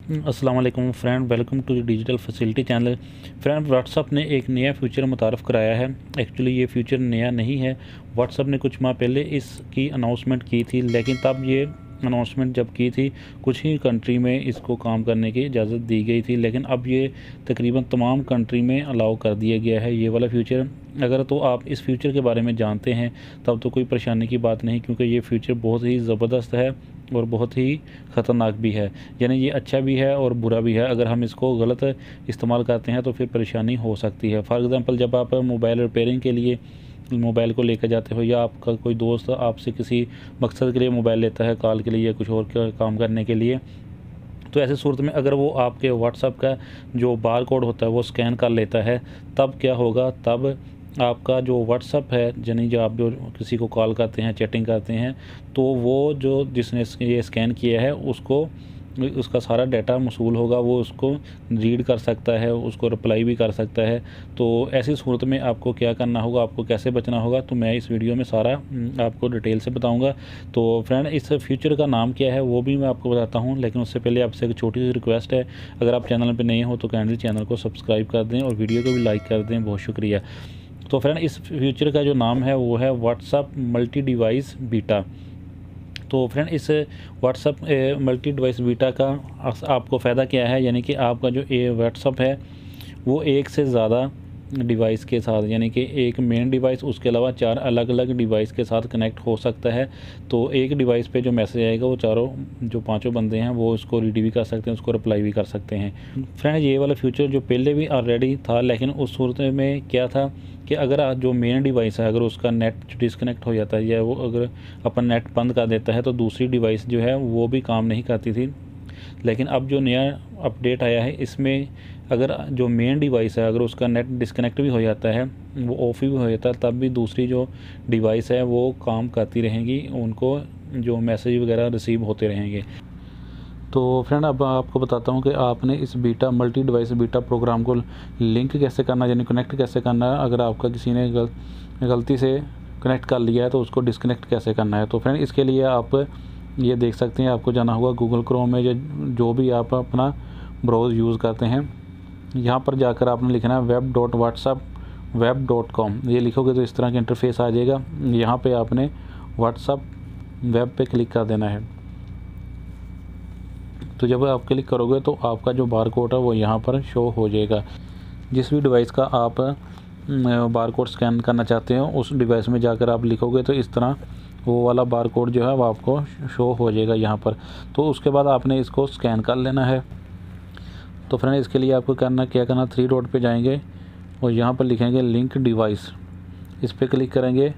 अस्सलाम वालेकुम friend, welcome to the digital facility channel. Friend, WhatsApp ने एक नया फीचर मुतारफ़ कराया है। एक्चुअली ये फीचर नया नहीं है। व्हाट्सअप ने कुछ माह पहले इसकी अनाउंसमेंट की थी, लेकिन तब ये अनाउंसमेंट जब की थी कुछ ही कंट्री में इसको काम करने की इजाज़त दी गई थी, लेकिन अब ये तकरीबन तमाम कंट्री में अलाउ कर दिया गया है ये वाला फ़ीचर। अगर तो आप इस फ्यूचर के बारे में जानते हैं तब तो कोई परेशानी की बात नहीं, क्योंकि ये फ़ीचर बहुत ही ज़बरदस्त है और बहुत ही ख़तरनाक भी है। यानी ये अच्छा भी है और बुरा भी है। अगर हम इसको गलत इस्तेमाल करते हैं तो फिर परेशानी हो सकती है। फॉर एग्ज़ाम्पल, जब आप मोबाइल रिपेयरिंग के लिए मोबाइल को लेकर जाते हो, या आपका कोई दोस्त आपसे किसी मकसद के लिए मोबाइल लेता है, कॉल के लिए या कुछ और काम करने के लिए, तो ऐसी सूरत में अगर वो आपके व्हाट्सएप का जो बार कोड होता है वो स्कैन कर लेता है, तब क्या होगा, तब आपका जो व्हाट्सएप है, यानी जो आप जो किसी को कॉल करते हैं, चैटिंग करते हैं, तो वो जो जिसने ये स्कैन किया है उसको उसका सारा डाटा मौसूल होगा, वो उसको रीड कर सकता है, उसको रिप्लाई भी कर सकता है। तो ऐसी सूरत में आपको क्या करना होगा, आपको कैसे बचना होगा, तो मैं इस वीडियो में सारा आपको डिटेल से बताऊंगा। तो फ्रेंड, इस फीचर का नाम क्या है वो भी मैं आपको बताता हूँ, लेकिन उससे पहले आपसे एक छोटी सी रिक्वेस्ट है। अगर आप चैनल पर नए हो तो काइंडली चैनल को सब्सक्राइब कर दें और वीडियो को भी लाइक कर दें, बहुत शुक्रिया। तो फ्रेंड, इस फीचर का जो नाम है वो है व्हाट्सएप मल्टी डिवाइस बीटा। तो फ्रेंड, इस व्हाट्सएप मल्टी डिवाइस बीटा का आपको फ़ायदा क्या है, यानी कि आपका जो ये व्हाट्सएप है वो एक से ज़्यादा डिवाइस के साथ, यानी कि एक मेन डिवाइस उसके अलावा 4 अलग अलग डिवाइस के साथ कनेक्ट हो सकता है। तो एक डिवाइस पे जो मैसेज आएगा वो चारों जो पांचों बंदे हैं वो उसको रीड भी कर सकते हैं, उसको रिप्लाई भी कर सकते हैं। फ्रेंड, ये वाला फीचर जो पहले भी ऑलरेडी था, लेकिन उस सूरत में क्या था कि अगर जो मेन डिवाइस है, अगर उसका नेट डिस्कनेक्ट हो जाता है या वो अगर अपन नेट बंद कर देता है, तो दूसरी डिवाइस जो है वो भी काम नहीं करती थी। लेकिन अब जो नया अपडेट आया है, इसमें अगर जो मेन डिवाइस है अगर उसका नेट डिस्कनेक्ट भी हो जाता है, वो ऑफ भी हो जाता है, तब भी दूसरी जो डिवाइस है वो काम करती रहेंगी, उनको जो मैसेज वगैरह रिसीव होते रहेंगे। तो फ्रेंड, अब आपको बताता हूँ कि आपने इस beta multi device beta program को लिंक कैसे करना, यानी कनेक्ट कैसे करना है। अगर आपका किसी ने गलती से कनेक्ट कर लिया है तो उसको डिस्कनेक्ट कैसे करना है। तो फ्रेंड, इसके लिए आप ये देख सकते हैं, आपको जाना होगा गूगल क्रोम में, जो भी आप अपना ब्राउज़र यूज़ करते हैं, यहाँ पर जाकर आपने लिखना है web.whatsapp.web.com। ये लिखोगे तो इस तरह का इंटरफेस आ जाएगा। यहाँ पे आपने व्हाट्सअप वेब पे क्लिक कर देना है। तो जब आप क्लिक करोगे तो आपका जो बार कोड है वो यहाँ पर शो हो जाएगा। जिस भी डिवाइस का आप बार कोड स्कैन करना चाहते हो उस डिवाइस में जाकर आप लिखोगे तो इस तरह वो वाला बार कोड जो है वो आपको शो हो जाएगा यहाँ पर। तो उसके बाद आपने इसको स्कैन कर लेना है। तो फ्रेंड, इसके लिए आपको क्या करना, 3 डॉट पे जाएंगे और यहाँ पर लिखेंगे लिंक डिवाइस, इस पर क्लिक करेंगे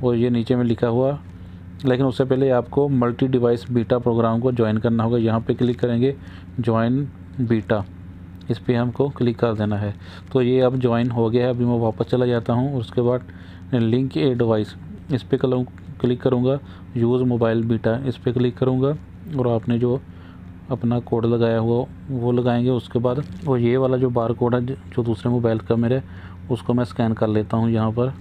और ये नीचे में लिखा हुआ, लेकिन उससे पहले आपको मल्टी डिवाइस बीटा प्रोग्राम को ज्वाइन करना होगा। यहाँ पे क्लिक करेंगे ज्वाइन बीटा, इस पर हमको क्लिक कर देना है। तो ये अब ज्वाइन हो गया है। अभी मैं वापस चला जाता हूँ। उसके बाद लिंक ए डिवाइस, इस पर क्लिक करूँगा, यूज़ मोबाइल बीटा, इस पर क्लिक करूँगा और आपने जो अपना कोड लगाया हुआ वो लगाएंगे। उसके बाद और ये वाला जो बार कोड है जो दूसरे मोबाइल का मेरे, उसको मैं स्कैन कर लेता हूँ यहाँ पर।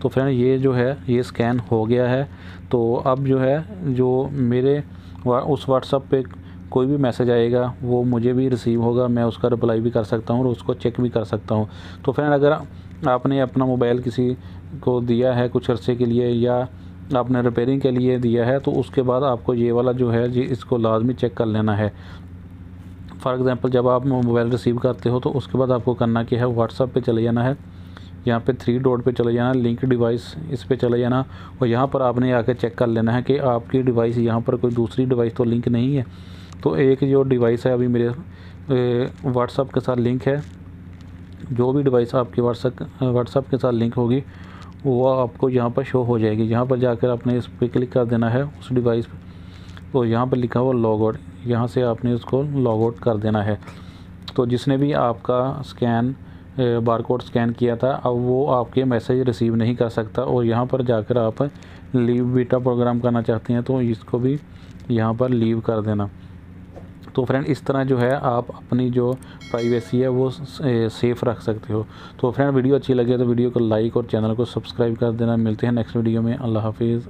तो फ्रेंड, ये जो है ये स्कैन हो गया है। तो अब जो है जो मेरे उस व्हाट्सएप पे कोई भी मैसेज आएगा वो मुझे भी रिसीव होगा, मैं उसका रिप्लाई भी कर सकता हूँ और उसको चेक भी कर सकता हूँ। तो फ्रेंड, अगर आपने अपना मोबाइल किसी को दिया है कुछ अरसे के लिए या आपने रिपेयरिंग के लिए दिया है, तो उसके बाद आपको ये वाला जो है जी इसको लाजमी चेक कर लेना है। फॉर एग्ज़ाम्पल, जब आप मोबाइल रिसीव करते हो तो उसके बाद आपको करना क्या है, व्हाट्सएप पे चले जाना है, यहाँ पे 3 डॉट पे चले जाना, लिंक डिवाइस इस पे चले जाना और यहाँ पर आपने आके चेक कर लेना है कि आपकी डिवाइस यहाँ पर कोई दूसरी डिवाइस तो लिंक नहीं है। तो एक जो डिवाइस है अभी मेरे व्हाट्सएप के साथ लिंक है, जो भी डिवाइस आपकी व्हाट्सएप के साथ लिंक होगी वो आपको यहाँ पर शो हो जाएगी। यहाँ पर जाकर आपने इस पर क्लिक कर देना है उस डिवाइस पर, तो यहाँ पर लिखा हुआ लॉग आउट, यहाँ से आपने उसको लॉग आउट कर देना है। तो जिसने भी आपका बार कोड स्कैन किया था, अब वो आपके मैसेज रिसीव नहीं कर सकता और यहाँ पर जाकर आप लीव बीटा प्रोग्राम करना चाहते हैं तो इसको भी यहाँ पर लीव कर देना। तो फ्रेंड, इस तरह जो है आप अपनी जो प्राइवेसी है वो सेफ़ रख सकते हो। तो फ्रेंड, वीडियो अच्छी लगे तो वीडियो को लाइक और चैनल को सब्सक्राइब कर देना। मिलते हैं नेक्स्ट वीडियो में। अल्लाह हाफिज़।